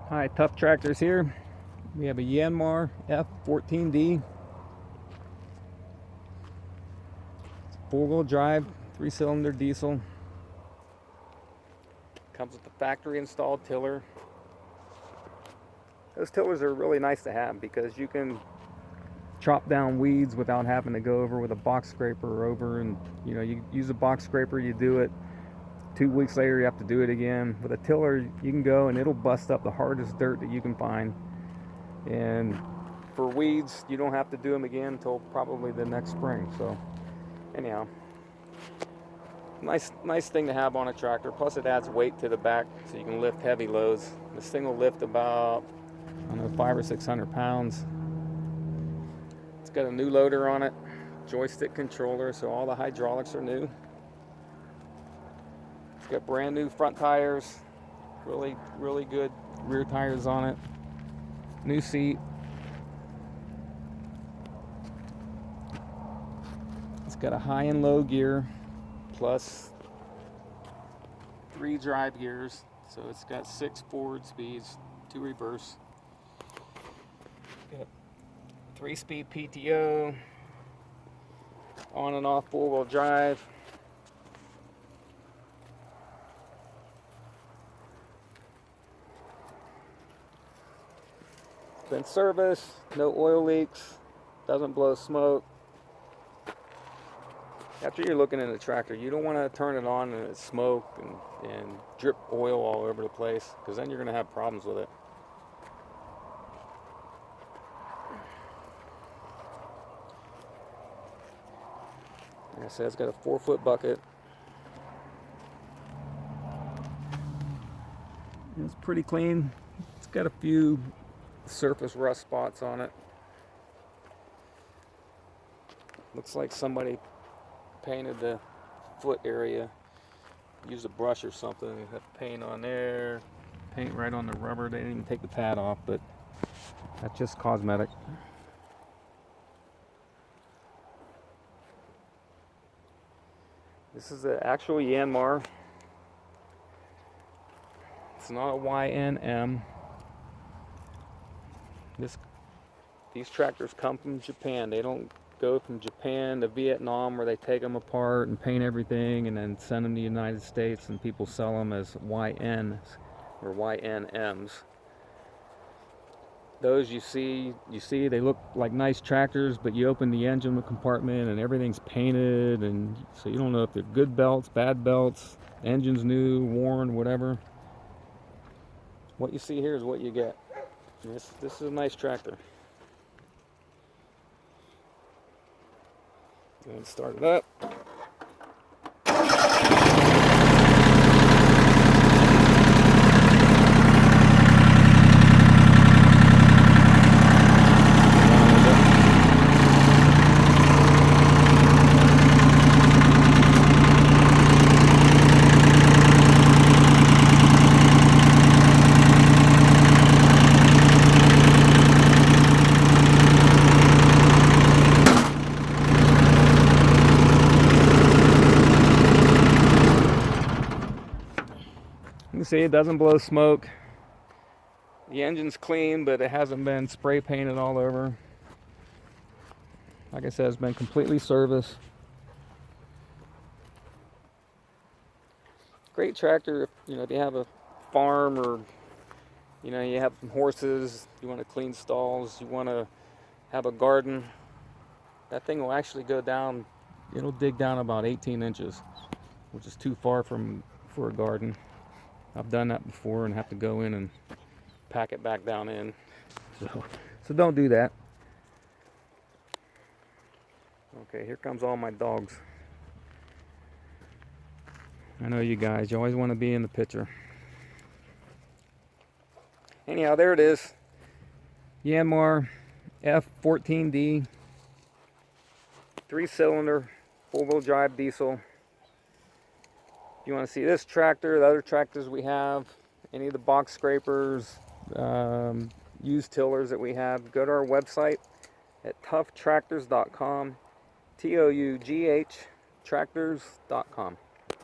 Hi, Tough Tractors here. We have a Yanmar F14D. Four-wheel drive, 3-cylinder diesel. Comes with the factory installed tiller. Those tillers are really nice to have because you can chop down weeds without having to go over with a box scraper over, and you use a box scraper, you do it. 2 weeks later you have to do it again. With a tiller you can go and it'll bust up the hardest dirt that you can find, and for weeds you don't have to do them again until probably the next spring. So anyhow, nice thing to have on a tractor. Plus it adds weight to the back so you can lift heavy loads. This thing will lift about, I don't know, 500 or 600 pounds. It's got a new loader on it, joystick controller, so all the hydraulics are new. It's got brand new front tires, really good rear tires on it, new seat. It's got a high and low gear plus 3 drive gears, so it's got 6 forward speeds, 2 reverse. Got 3-speed PTO, on and off 4-wheel drive. Been serviced, no oil leaks, doesn't blow smoke. After you're looking at a tractor, you don't want to turn it on and it's smoke and drip oil all over the place, because then you're going to have problems with it. Like I said, it's got a 4-foot bucket. It's pretty clean. It's got a few surface rust spots on it. Looks like somebody painted the foot area, used a brush or something. They have paint on there, paint right on the rubber. They didn't even take the pad off, but that's just cosmetic. This is the actual Yanmar. It's not a YNM. These tractors come from Japan. They don't go from Japan to Vietnam where they take them apart and paint everything and then send them to the United States and people sell them as YNs or YNMs. Those you see they look like nice tractors, but you open the engine compartment and everything's painted, and so you don't know if they're good belts, bad belts, engine's new, worn, whatever. What you see here is what you get. This is a nice tractor. Go ahead and start it up. You can see it doesn't blow smoke. The engine's clean, but it hasn't been spray painted all over. Like I said, it's been completely serviced. Great tractor if if you have a farm, or you have some horses, you want to clean stalls, you want to have a garden. That thing will actually go down. It'll dig down about 18 inches, which is too far for a garden. I've done that before and have to go in and pack it back down in. So don't do that. Okay, here comes all my dogs. I know you guys, you always want to be in the picture. Anyhow, there it is. Yanmar F14D, 3-cylinder, 4-wheel drive diesel. If you want to see this tractor, the other tractors we have, any of the box scrapers, used tillers that we have, go to our website at ToughTractors.com, ToughTractors.com.